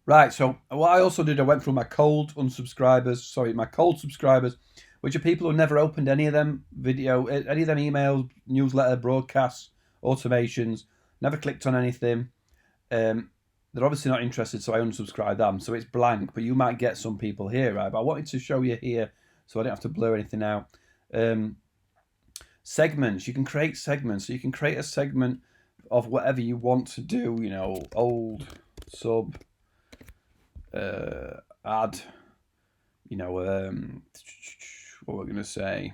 Right, so what I also did, I went through my my cold subscribers, which are people who never opened any of them any of them emails, newsletter, broadcasts, automations, never clicked on anything. They're obviously not interested, so I unsubscribe them. So it's blank, but you might get some people here, right? But I wanted to show you here so I don't have to blur anything out. Segments, you can create segments. So you can create a segment of whatever you want to do, old sub add, what we're going to say.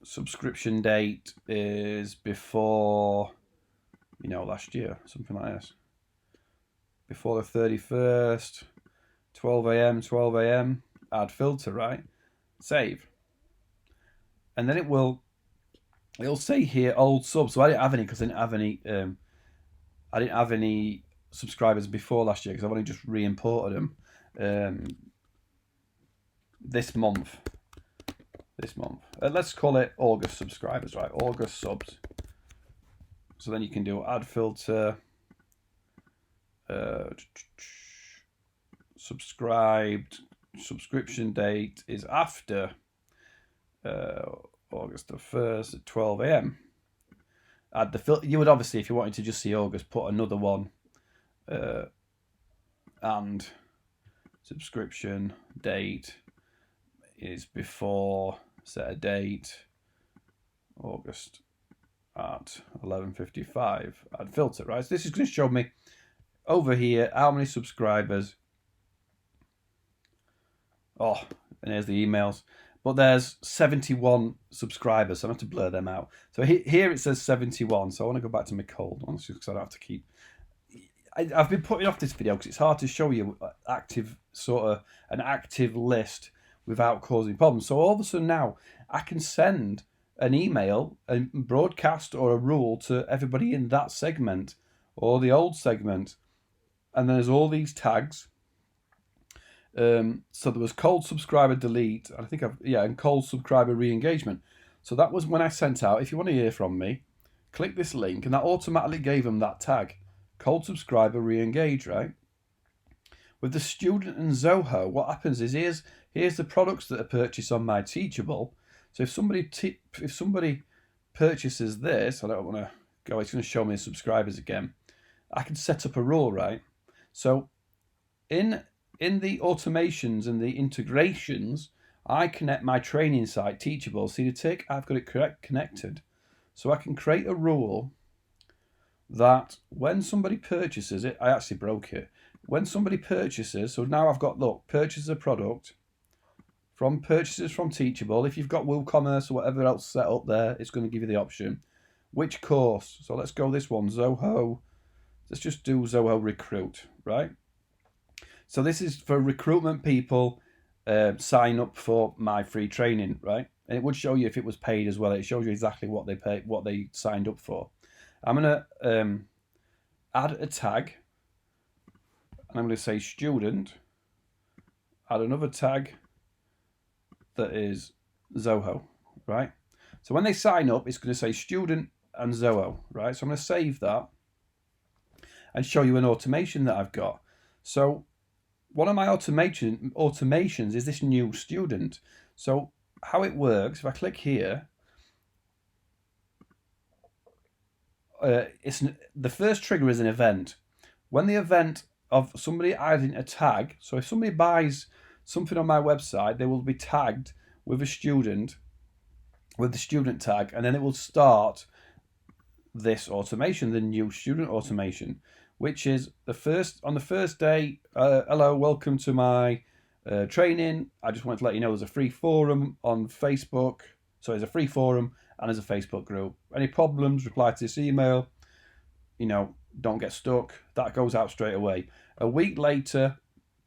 Subscription date is before, last year, something like this. Before the 31st, 12 a.m, add filter, right? Save. And then it'll say here old subs. So I didn't have any because I didn't have any subscribers before last year because I've only just re-imported them this month. Let's call it August subscribers, right? August subs. So then you can do add filter, subscribed, subscription date is after August the 1st at 12 a.m. Add the filter. You would obviously, if you wanted to just see August, put another one and subscription date is before, set a date, August at 11:55, add filter, right? So this is going to show me over here how many subscribers. Oh, and here's the emails. But there's 71 subscribers, so I have to blur them out. So here it says 71, so I want to go back to my cold ones because I don't have to keep... I've been putting off this video because it's hard to show you an active list without causing problems. So all of a sudden now I can send an email, a broadcast or a rule to everybody in that segment or the old segment. And then there's all these tags. So there was cold subscriber delete, and I think and cold subscriber re-engagement. So that was when I sent out, if you want to hear from me, click this link, and that automatically gave them that tag, cold subscriber re-engage, right? With the student and Zoho, what happens is here's the products that are purchased on my Teachable. So if somebody purchases this, I don't want to go. It's going to show me the subscribers again. I can set up a rule, right? So in the automations and the integrations, I connect my training site, Teachable. See the tick? I've got it connected. So I can create a rule that when somebody purchases it, I actually broke it. When somebody purchases, so now I've got, look, purchase a product from purchases from Teachable. If you've got WooCommerce or whatever else set up there, it's going to give you the option. Which course? So let's go this one, Zoho. Let's just do Zoho Recruit, right? So this is for recruitment people, sign up for my free training, right? And it would show you if it was paid as well. It shows you exactly what they paid, what they signed up for. I'm going to add a tag, and I'm going to say student, add another tag that is Zoho, right? So when they sign up, it's going to say student and Zoho, right? So I'm going to save that and show you an automation that I've got. So one of my automations is this new student. So how it works, if I click here, the first trigger is an event. When the event of somebody adding a tag, so if somebody buys something on my website, they will be tagged with a student, with the student tag, and then it will start this automation, the new student automation, which is on the first day. Hello, welcome to my training. I just wanted to let you know there's a free forum on Facebook. So there's a free forum and there's a Facebook group. Any problems, reply to this email. Don't get stuck. That goes out straight away. A week later,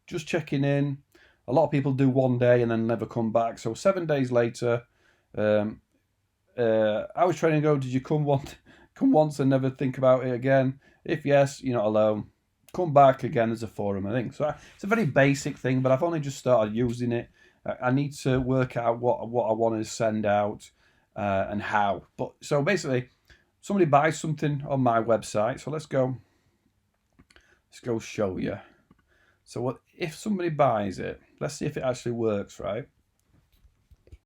just checking in. A lot of people do one day and then never come back. So 7 days later, I was training go. Did you come once and never think about it again? If yes, you're not alone. Come back again. There's a forum, I think. So it's a very basic thing, but I've only just started using it. I need to work out what I want to send out and how. But so basically, somebody buys something on my website. So let's go Let's go show you. So what if somebody buys it? Let's see if it actually works, right?